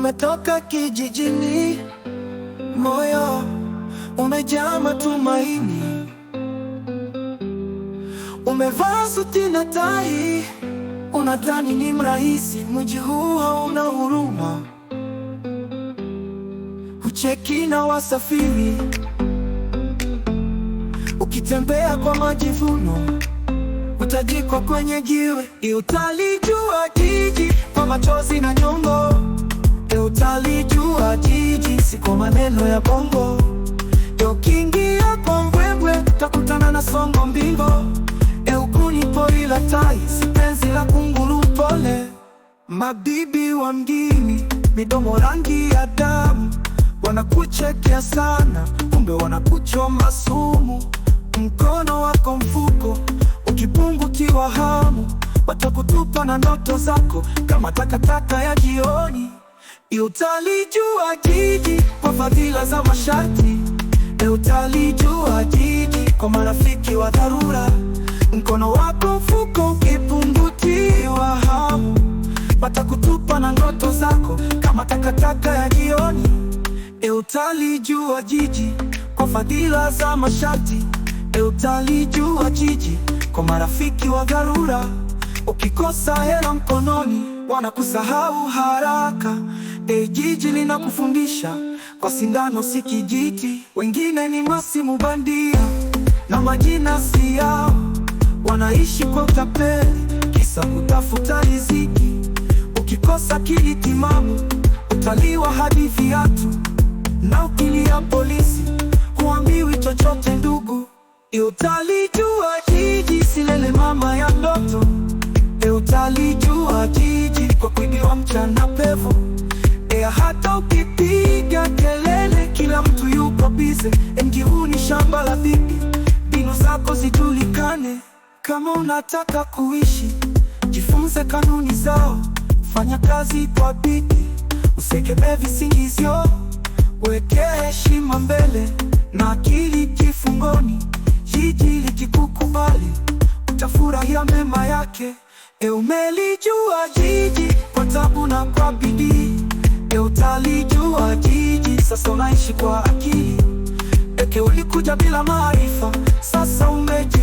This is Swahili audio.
Umetoka kijijini, moyo umejaa matumaini. Umevaa suti na tai, unadhani ni mrahisi. Mji huu hauna huruma, hucheki na wasafiri. Ukitembea kwa majivuno, utajikwa kwenye jiwe. Utalijua jiji kwa machozi na nyongo. Utalijua jiji si kwa maneno ya bongo. Ukiingia kwa mbwembwe, utakutana na songo mbingo. Ukuni pori la tai, si penzi la kunguru pole. Mabibi wa mjini, midomo rangi ya damu, wanakuchekea sana, kumbe wanakuchoma sumu. Mkono wako mfuko, ukipungukiwa hamu, watakutupa na ndoto zako kama takataka ya jioni. Utalijua jiji kwa fadhila za masharti. Utalijua jiji kwa marafiki wa dharura. Mkono wako mfuko, ukipungukiwa hamu, watakutupa na ndoto zako kama takataka ya jioni. Utalijua jiji kwa fadhila za masharti. Utalijua jiji kwa marafiki wa dharura. Ukikosa hela mkononi, wanakusahau haraka. Jiji linakufundisha kwa sindano, si kijiti. Wengine ni masimu bandia na majina si yao, wanaishi kwa utapeli, kisa kutafuta riziki. Ukikosa akili timamu, utaliwa hadi viatu. Na ukilia polisi, huambiwi chochote ndugu. Utalijua jiji si lele mama ya ndoto. Utalijua jiji kwa kuibiwa mchana pevu. Hata ukipiga kelele, kila mtu yupo bize. Mji huu ni shamba la bibi, mbinu zako zijulikane. Kama unataka kuishi, jifunze kanuni zao. Fanya kazi kwa bidii, usikebe visingizio. Weke heshima mbele na akili kifungoni. Jiji likikukubali, utafurahia mema yake. Umelijua jiji kwa tabu na kwa bidii. Utalijua jiji, sasa unaishi kwa akili. Ulikuja bila maarifa, sasa umeji